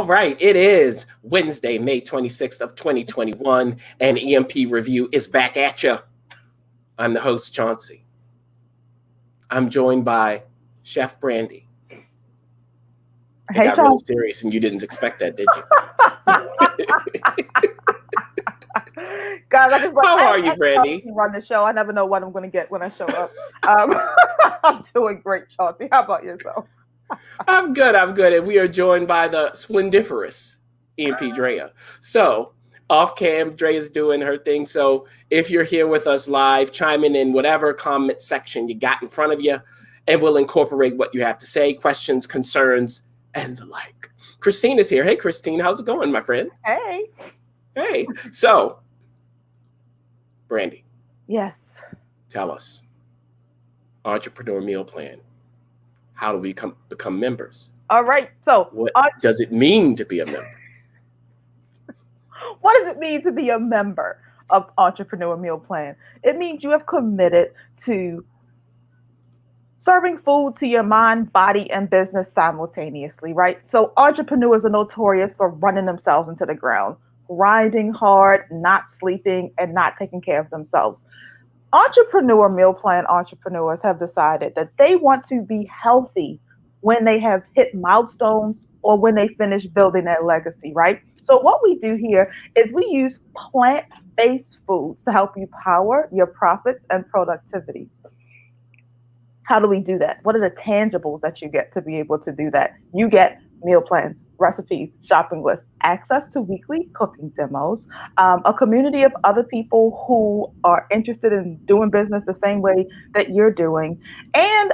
right, it is Wednesday, May 26th of 2021, and EMP Review is back at you. I'm the host, Chauncey. I'm joined by Chef Brandy. Hey, got real serious, and you didn't expect that, did you? Guys, I just How are you, Brandy? Run the show. I never know what I'm going to get when I show up. I'm doing great, Chauncey. How about yourself? I'm good, and we are joined by the splendiferous EMP Drea. So, off cam, Drea's doing her thing. So, if you're here with us live, chiming in whatever comment section you got in front of you, and we'll incorporate what you have to say, questions, concerns, and the like. Christine is here. Hey, Christine, how's it going, my friend? Hey. So, Brandy. Yes. Tell us. Entrepreneur Meal Plan. How do we become members? All right. So, what does it mean to be a member? What does it mean to be a member of Entrepreneur Meal Plan? It means you have committed to serving food to your mind, body, and business simultaneously, right? So entrepreneurs are notorious for running themselves into the ground, grinding hard, not sleeping, and not taking care of themselves. Entrepreneur Meal Plan entrepreneurs have decided that they want to be healthy when they have hit milestones or when they finish building their legacy, right? So what we do here is we use plant-based foods to help you power your profits and productivities. How do we do that? What are the tangibles that you get to be able to do that? You get meal plans, recipes, shopping lists, access to weekly cooking demos, a community of other people who are interested in doing business the same way that you're doing, and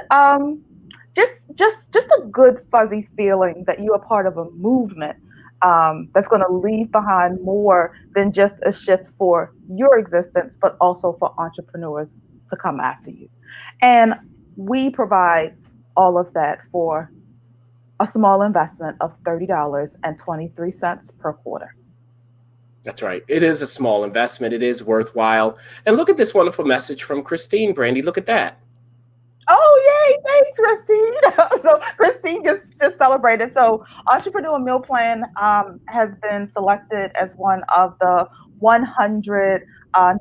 just a good fuzzy feeling that you are part of a movement that's going to leave behind more than just a shift for your existence, but also for entrepreneurs to come after you. And we provide all of that for a small investment of $30.23 per quarter. That's right. It is a small investment. It is worthwhile. And look at this wonderful message from Christine, Brandy. Look at that. Oh, yay. Thanks, Christine. So Christine just celebrated. So Entrepreneur Meal Plan has been selected as one of the 100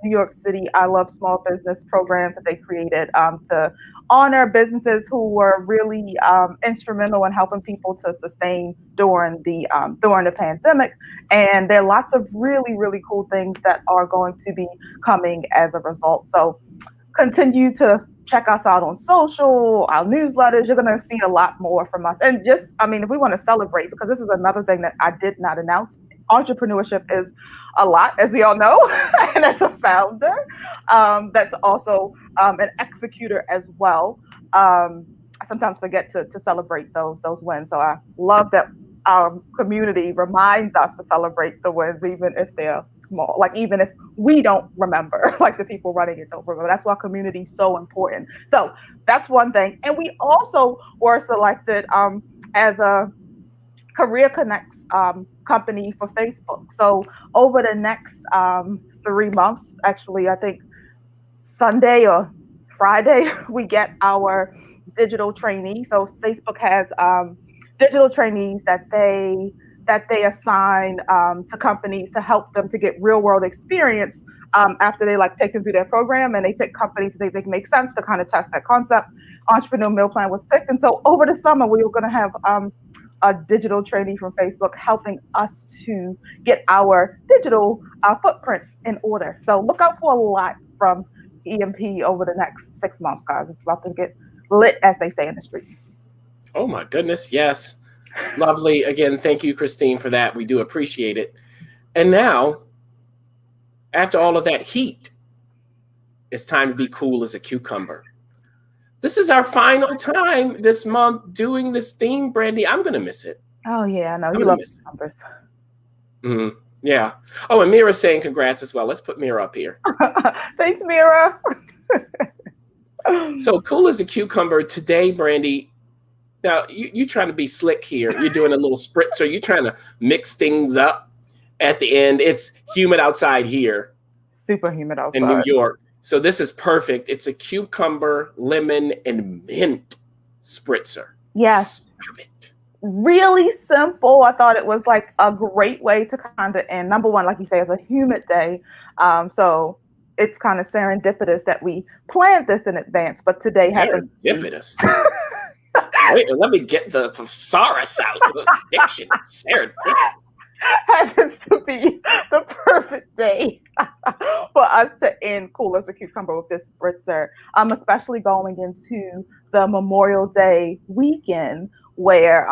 New York City I Love Small Business programs that they created to honor businesses who were really instrumental in helping people to sustain during the pandemic. And there are lots of really, really cool things that are going to be coming as a result. So continue to check us out on social, our newsletters. You're going to see a lot more from us. And just, if we want to celebrate, because this is another thing that I did not announce. Entrepreneurship is a lot, as we all know, and as a founder, that's also an executor as well. I sometimes forget to celebrate those wins. So I love that our community reminds us to celebrate the wins, even if they're small, like even if we don't remember, like the people running it don't remember. That's why community is so important. So that's one thing. And we also were selected as a Career Connects company for Facebook. So over the next 3 months, actually, I think Sunday or Friday, we get our digital trainees. So Facebook has digital trainees that they assign to companies to help them to get real world experience after they take them through their program, and they pick companies that they think make sense to kind of test that concept. Entrepreneur Meal Plan was picked, and so over the summer we were going to have a digital trainee from Facebook helping us to get our digital footprint in order. So look out for a lot from EMP over the next 6 months, guys. It's about to get lit, as they say in the streets. Oh my goodness, yes. Lovely. Again, thank you, Christine, for that. We do appreciate it. And now, after all of that heat, it's time to be cool as a cucumber. This is our final time this month doing this theme, Brandy. I'm going to miss it. Oh, yeah, I know. You love cucumbers. Mm-hmm. Yeah. Oh, and Mira's saying congrats as well. Let's put Mira up here. Thanks, Mira. So cool as a cucumber today, Brandy. Now, you're trying to be slick here. You're doing a little spritzer. You're trying to mix things up at the end. It's humid outside here. Super humid outside. In New York. So this is perfect. It's a cucumber, lemon, and mint spritzer. Yes. Stop it. really simple. I thought it was like a great way to kind of end. Number one, like you say, it's a humid day. So it's kind of serendipitous that we planned this in advance, but today happens to be Serendipitous. Wait, let me get the thesaurus out. The diction. Serendipitous. happens to be the perfect day for us to end Cool as a Cucumber with this spritzer. Especially going into the Memorial Day weekend where,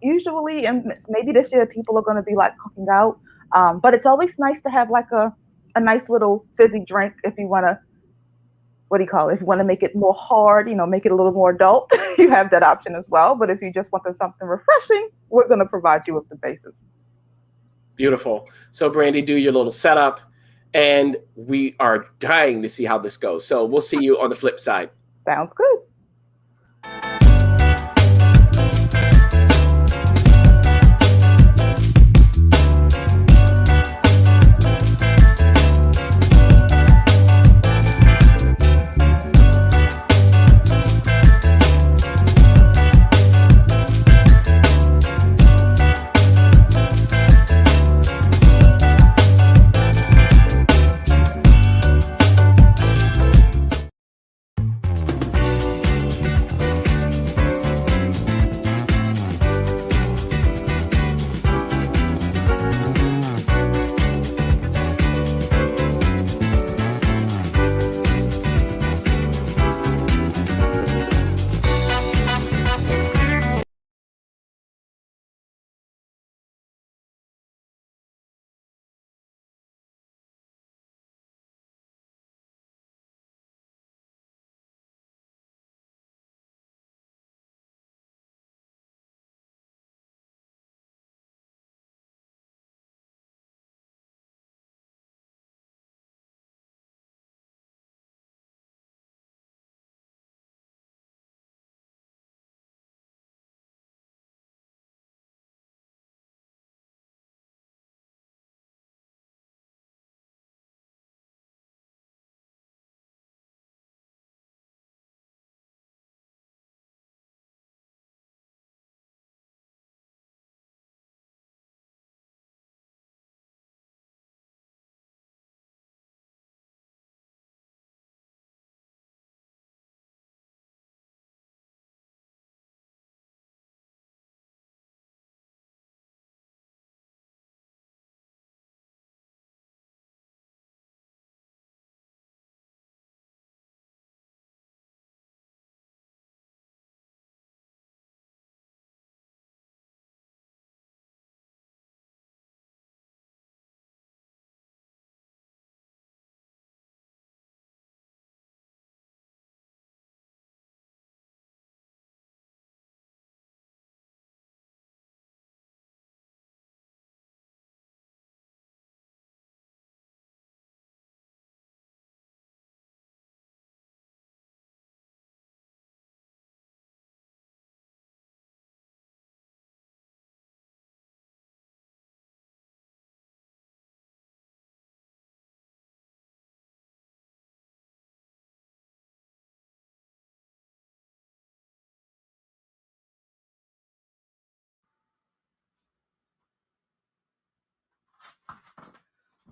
usually, and maybe this year people are going to be like cooking out. But it's always nice to have like a nice little fizzy drink if you want to, what do you call it? If you want to make it more hard, make it a little more adult, you have that option as well. But if you just want something refreshing, we're going to provide you with the basis. Beautiful. So, Brandy, do your little setup, and we are dying to see how this goes. So, we'll see you on the flip side. Sounds good.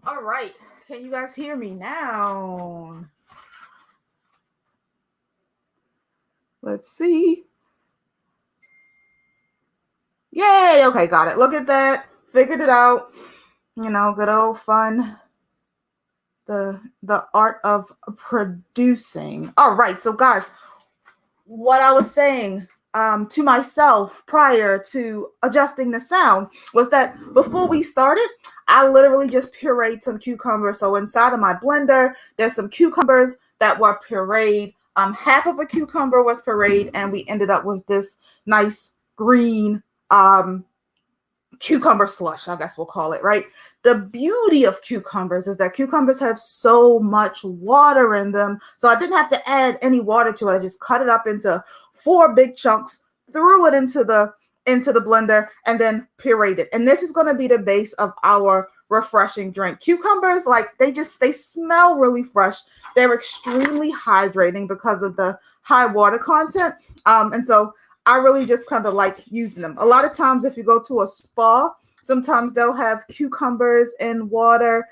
All right. Can you guys hear me now? Let's see. Yay. Okay, got it. Look at that. Figured it out. Good old fun. The art of producing. All right. So, guys, what I was saying to myself prior to adjusting the sound was that before we started, I literally just pureed some cucumbers. So inside of my blender, there's some cucumbers that were pureed. Half of a cucumber was pureed, and we ended up with this nice green cucumber slush, I guess we'll call it, right? The beauty of cucumbers is that cucumbers have so much water in them. So I didn't have to add any water to it. I just cut it up into 4 big chunks, threw it into the blender, and then pureed it. And this is going to be the base of our refreshing drink. Cucumbers, they smell really fresh. They're extremely hydrating because of the high water content. And so I really just kind of like using them. A lot of times if you go to a spa, sometimes they'll have cucumbers in water.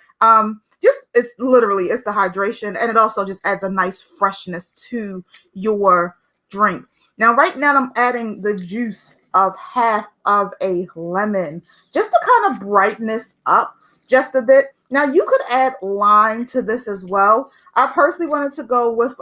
Just it's the hydration, and it also just adds a nice freshness to your drink. Now, right now I'm adding the juice of half of a lemon just to kind of brightness up just a bit. Now you could add lime to this as well. I personally wanted to go with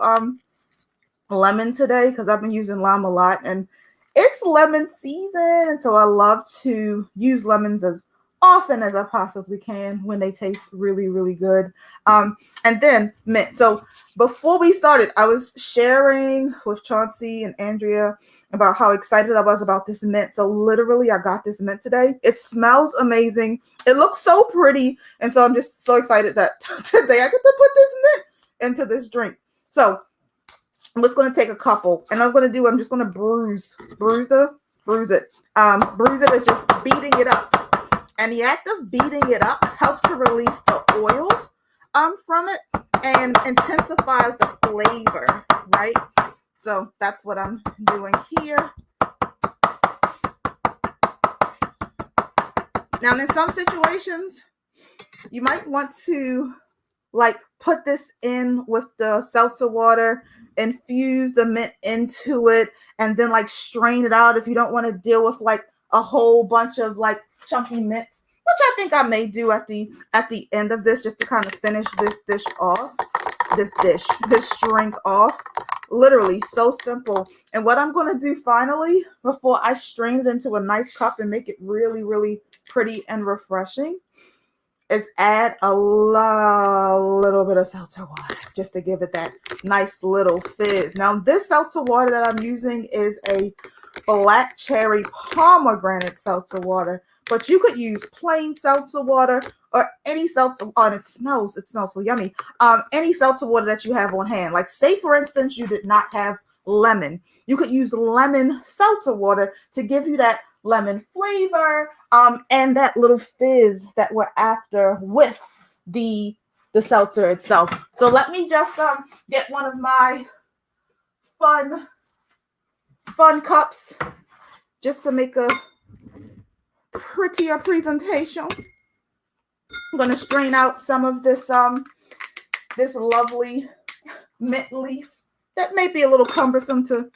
lemon today because I've been using lime a lot, and it's lemon season, and so I love to use lemons as often as I possibly can when they taste really, really good. And then mint. So before we started, I was sharing with Chauncey and Andrea about how excited I was about this mint. So literally, I got this mint today. It smells amazing. It looks so pretty, and so I'm just so excited that today I get to put this mint into this drink. So I'm just going to take a couple, and I'm just going to bruise it. Bruise it is just beating it up. And the act of beating it up helps to release the oils from it and intensifies the flavor, right? So that's what I'm doing here. Now, in some situations, you might want to like put this in with the seltzer water, infuse the mint into it, and then like strain it out if you don't want to deal with like a whole bunch of like chunky mints, which I think I may do at the end of this, just to kind of finish this drink off. Literally so simple. And what I'm going to do finally, before I strain it into a nice cup and make it really, really pretty and refreshing, is add a little bit of seltzer water just to give it that nice little fizz. Now, this seltzer water that I'm using is a black cherry pomegranate seltzer water, but you could use plain seltzer water or any seltzer. Oh, and it smells so yummy. Any seltzer water that you have on hand. Like, say for instance, you did not have lemon. You could use lemon seltzer water to give you that lemon flavor and that little fizz that we're after with the seltzer itself. So let me just get one of my fun cups just to make a prettier presentation. I'm going to strain out some of this this lovely mint leaf that may be a little cumbersome to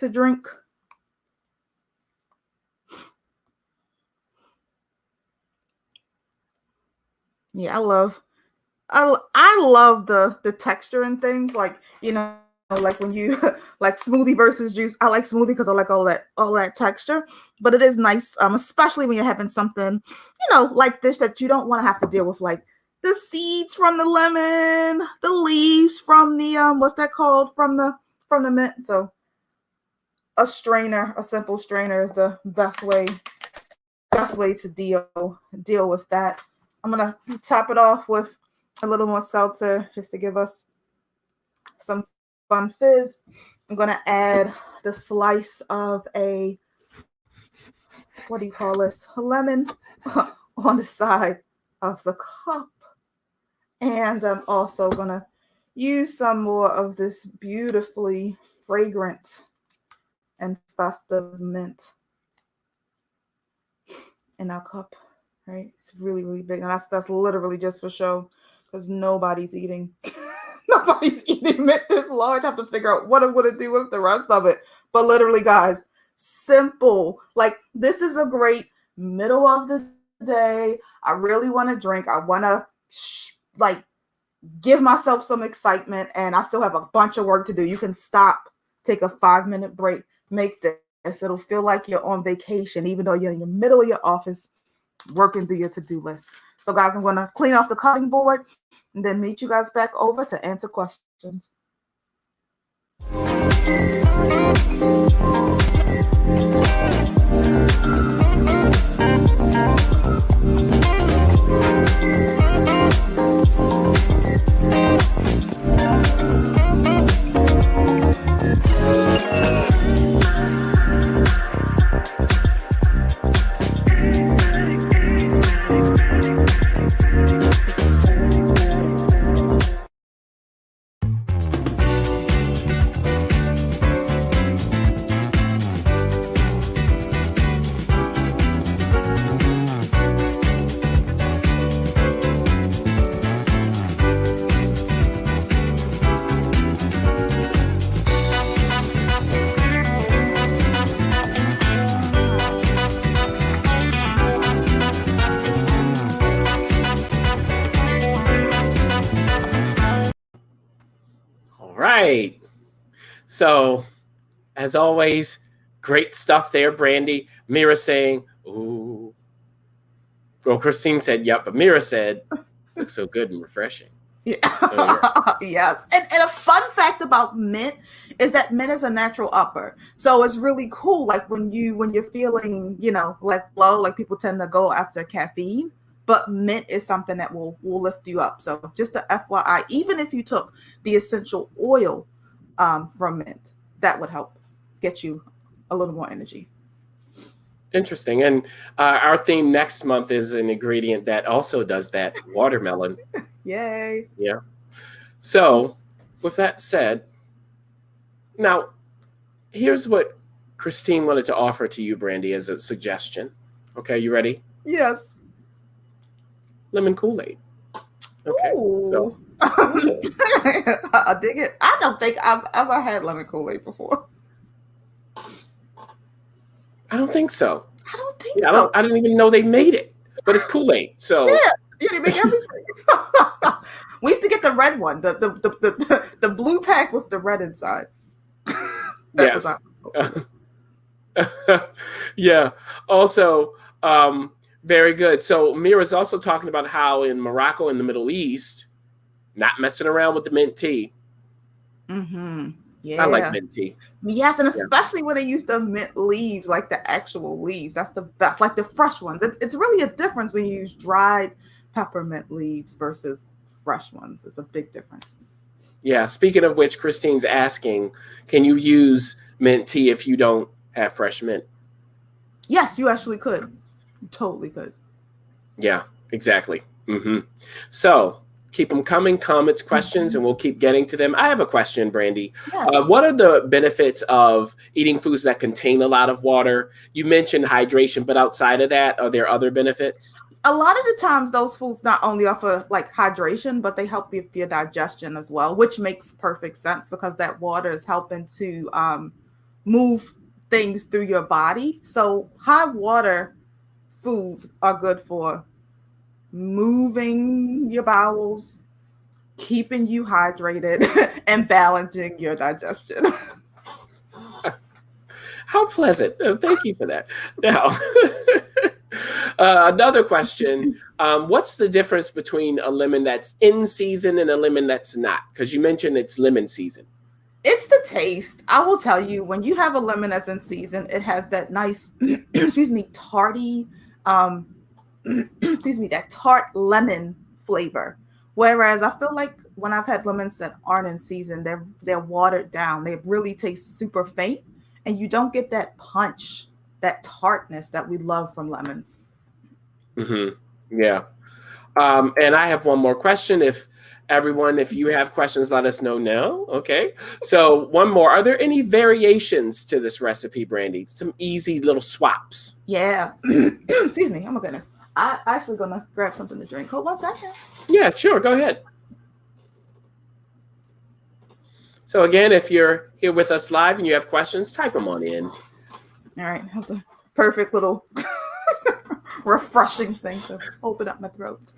drink. Yeah, I love the texture and things, like, you know, like when you like smoothie versus juice. I like smoothie because I like all that texture, but it is nice, especially when you're having something, you know, like this, that you don't want to have to deal with like the seeds from the lemon, the leaves from the what's that called, from the mint. So a simple strainer is the best way to deal with that. I'm gonna top it off with a little more seltzer just to give us some fun fizz. I'm gonna add the slice of a, what do you call this, a lemon on the side of the cup. And I'm also gonna use some more of this beautifully fragrant and festive mint in our cup. Right, it's really, really big, and that's literally just for show, because nobody's eating mint this large. I have to figure out what I'm going to do with the rest of it. But literally, guys, simple. Like, this is a great middle of the day. I really want to drink. I want to like give myself some excitement, and I still have a bunch of work to do. You can stop, take a 5-minute break, make this. It'll feel like you're on vacation, even though you're in the middle of your office working through your to-do list. So guys, I'm going to clean off the cutting board and then meet you guys back over to answer questions. right. So, as always, great stuff there, Brandy. Mira saying, ooh. Well, Christine said, yep, but Mira said, looks so good and refreshing. Yeah. Oh, yeah. Yes. And a fun fact about mint is that mint is a natural upper. So it's really cool. Like when you're feeling, like low, like people tend to go after caffeine, but mint is something that will lift you up. So just a FYI, even if you took the essential oil from mint, that would help get you a little more energy. Interesting. And our theme next month is an ingredient that also does that, watermelon. Yay. Yeah. So, with that said, now here's what Christine wanted to offer to you, Brandy, as a suggestion. Okay, you ready? Yes. Lemon Kool-Aid. Okay. Ooh. So I dig it. I don't think I've ever had lemon Kool-Aid before. I don't think so. I don't think so. I didn't even know they made it, but it's Kool-Aid. So Yeah, they make everything. We used to get the red one, the blue pack with the red inside. Yes. Yeah. Also, very good. So Mira's also talking about how in Morocco in the Middle East, not messing around with the mint tea. Mm-hmm. Yeah. I like mint tea. Yes, and especially when they use the mint leaves, like the actual leaves. That's the best, like the fresh ones. It's really a difference when you use dried peppermint leaves versus fresh ones. It's a big difference. Yeah. Speaking of which, Christine's asking, can you use mint tea if you don't have fresh mint? Yes, you actually could. You totally could. Yeah, exactly. Mm-hmm. So keep them coming, comments, questions, and we'll keep getting to them. I have a question, Brandy. Yes. What are the benefits of eating foods that contain a lot of water? You mentioned hydration, but outside of that, are there other benefits? A lot of the times those foods not only offer like hydration, but they help with your digestion as well, which makes perfect sense because that water is helping to move things through your body. So high water foods are good for moving your bowels, keeping you hydrated, and balancing your digestion. How pleasant. Thank you for that. Now, another question. What's the difference between a lemon that's in season and a lemon that's not? Because you mentioned it's lemon season. It's the taste. I will tell you, when you have a lemon that's in season, it has that nice, tarty, that tart lemon flavor. Whereas I feel like when I've had lemons that aren't in season, they're watered down. They really taste super faint, and you don't get that punch, that tartness that we love from lemons. Mm-hmm. Yeah. And I have one more question. If you have questions, let us know now. Okay. So one more. Are there any variations to this recipe, Brandy? Some easy little swaps. Yeah. Excuse me. Oh my goodness. I'm actually gonna grab something to drink. Hold 1 second. Yeah, sure. Go ahead. So again, if you're here with us live and you have questions, type them on in. All right. That's a perfect little refreshing thing to open up my throat.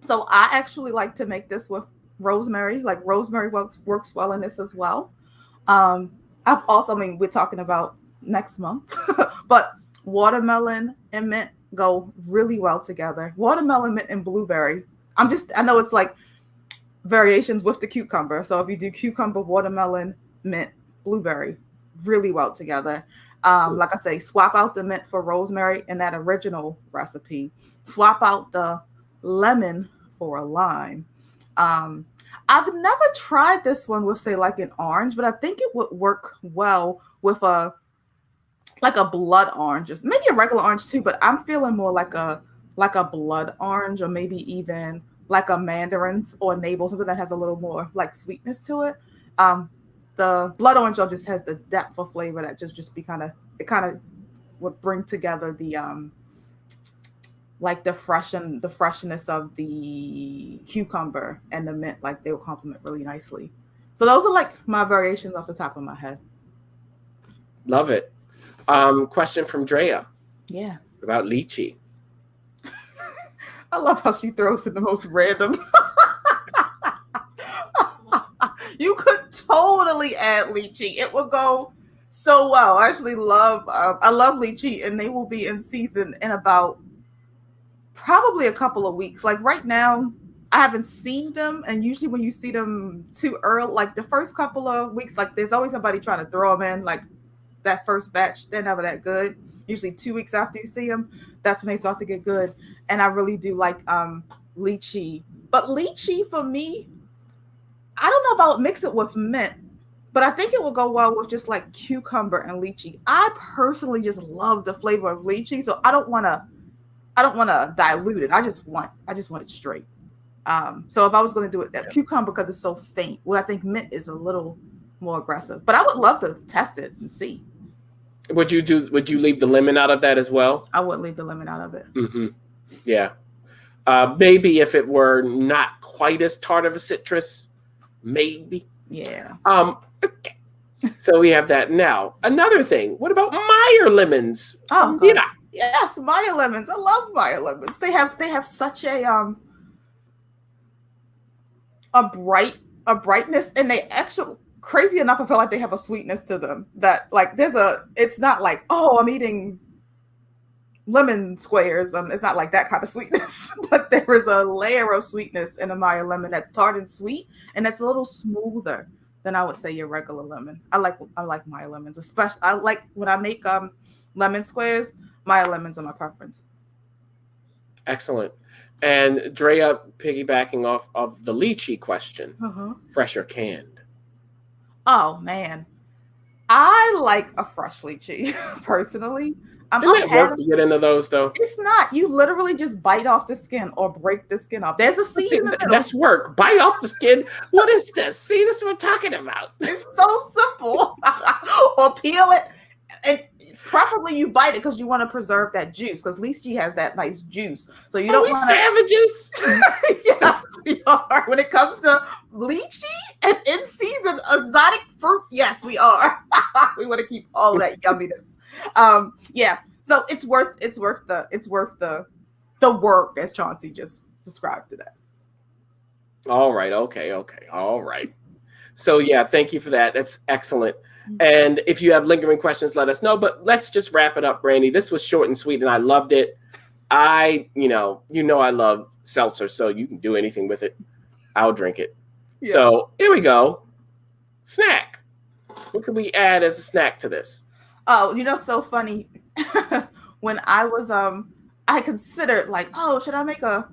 So I actually like to make this with rosemary. Like rosemary works well in this as well. I've also, we're talking about next month, but watermelon and mint go really well together. Watermelon, mint, and blueberry. I know it's like variations with the cucumber. So if you do cucumber, watermelon, mint, blueberry, really well together. Like I say, swap out the mint for rosemary in that original recipe. Swap out the lemon for a lime. I've never tried this one with, say, like an orange, but I think it would work well with a blood orange, or maybe a regular orange too. But I'm feeling more like a blood orange, or maybe even like a mandarin or navel, something that has a little more like sweetness to it. The blood orange just has the depth of flavor that just be kind of would bring together the like the freshness of the cucumber and the mint, like they will complement really nicely. So those are like my variations off the top of my head. Love it. Question from Drea. Yeah. About lychee. I love how she throws in the most random. You could totally add lychee. It will go so well. I actually love I love lychee, and they will be in season in about probably a couple of weeks. Like right now, I haven't seen them, and usually when you see them too early, like the first couple of weeks, like there's always somebody trying to throw them in. Like that first batch, they're never that good. Usually 2 weeks after you see them, that's when they start to get good. And I really do like lychee. But lychee for me, I don't know if I would mix it with mint, but I think it will go well with just like cucumber and lychee. I personally just love the flavor of lychee, so I don't want to dilute it. I just want it straight. So if I was going to do it, that cucumber because it's so faint. Well, I think mint is a little more aggressive, but I would love to test it and see. Would you leave the lemon out of that as well? I wouldn't leave the lemon out of it. Mm-hmm. Yeah. Maybe if it were not quite as tart of a citrus, maybe. Yeah. Okay. So we have that now. Another thing. What about Meyer lemons? Oh, yeah. Yes, Meyer lemons. I love Meyer lemons. They have such a brightness, and they actually, crazy enough, I feel like they have a sweetness to them that like it's not like, oh, I'm eating lemon squares. It's not like that kind of sweetness, but there is a layer of sweetness in a Meyer lemon that's tart and sweet, and it's a little smoother than I would say your regular lemon. I like Meyer lemons, especially I like when I make lemon squares. Meyer lemons are my preference. Excellent. And Drea, piggybacking off of the lychee question, fresh or canned? Oh man, I like a fresh lychee personally. Isn't it work to get into those though? It's not. You literally just bite off the skin or break the skin off. There's a seed in the middle. That's work. Bite off the skin. What is this? See, this is what I'm talking about. It's so simple. Or peel it, and preferably you bite it because you want to preserve that juice. Because lychee has that nice juice, so you don't want savages. Yes, we are. When it comes to lychee and in season exotic fruit, yes, we are. We want to keep all that yumminess. Yeah, so it's worth the work, as Chauncey just described it as. All right, okay, all right. So yeah, thank you for that. That's excellent. And if you have lingering questions, let us know. But let's just wrap it up, Brandy. This was short and sweet, and I loved it. I love seltzer, so you can do anything with it. I'll drink it. Yeah. So here we go. Snack. What can we add as a snack to this? Oh, so funny. When I was I considered like, oh, should I make a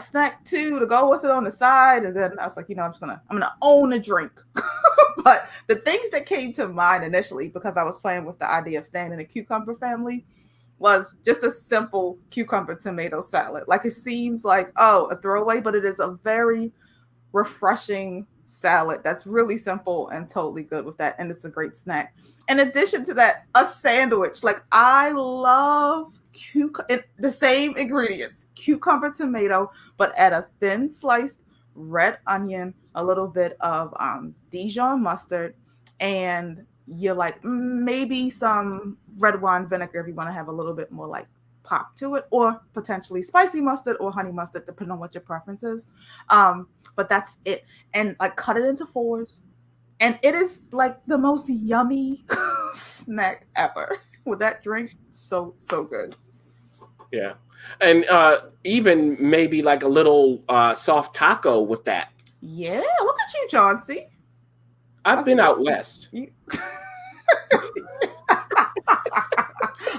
snack too to go with it on the side? And then I was like, I'm gonna own a drink. But the things that came to mind initially, because I was playing with the idea of staying in a cucumber family, was just a simple cucumber tomato salad. Like it seems like, a throwaway, but it is a very refreshing salad that's really simple and totally good with that, and it's a great snack. In addition to that, a sandwich. Like I love the same ingredients, cucumber, tomato, but add a thin sliced red onion, a little bit of Dijon mustard, and you like maybe some red wine vinegar if you want to have a little bit more like pop to it, or potentially spicy mustard or honey mustard, depending on what your preference is. But that's it. And like cut it into fours. And it is like the most yummy snack ever. With that drink, so good. Yeah. And even maybe like a little soft taco with that. Yeah, look at you, Chauncey. I've been out west.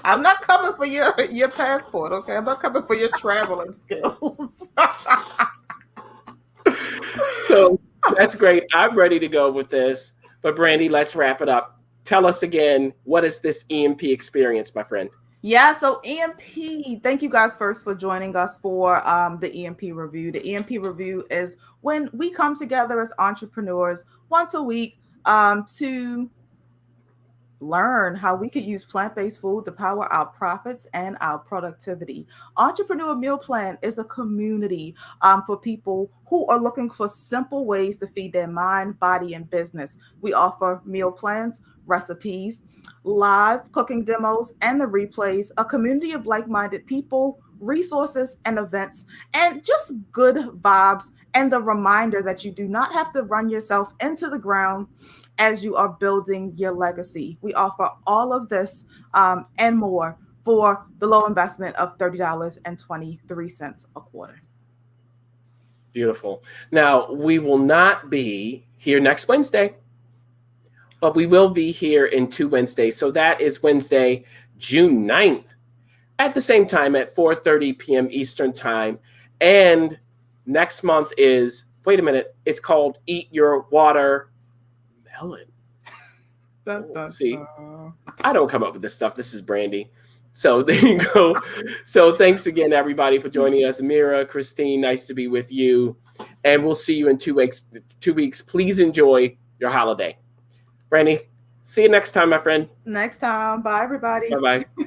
I'm not coming for your passport, okay? I'm not coming for your traveling skills. So that's great. I'm ready to go with this. But Brandy, let's wrap it up. Tell us again, what is this EMP experience, my friend? Yeah, so EMP, thank you guys first for joining us for the EMP review. The EMP review is when we come together as entrepreneurs once a week to learn how we could use plant-based food to power our profits and our productivity. Entrepreneur Meal Plan is a community for people who are looking for simple ways to feed their mind, body, and business. We offer meal plans, recipes, live cooking demos, and the replays, a community of like-minded people, resources, and events, and just good vibes and the reminder that you do not have to run yourself into the ground as you are building your legacy. We offer all of this and more for the low investment of $30.23 a quarter. Beautiful. Now, we will not be here next Wednesday, but we will be here in 2 Wednesdays. So that is Wednesday, June 9th, at the same time at 4:30 p.m. Eastern Time. And next month is, wait a minute, it's called Eat Your Watermelon. See, I don't come up with this stuff. This is Brandy. So there you go. So thanks again, everybody, for joining us. Mira, Christine, nice to be with you. And we'll see you in 2 weeks. 2 weeks. Please enjoy your holiday. Brandy, see you next time, my friend. Next time. Bye, everybody. Bye-bye.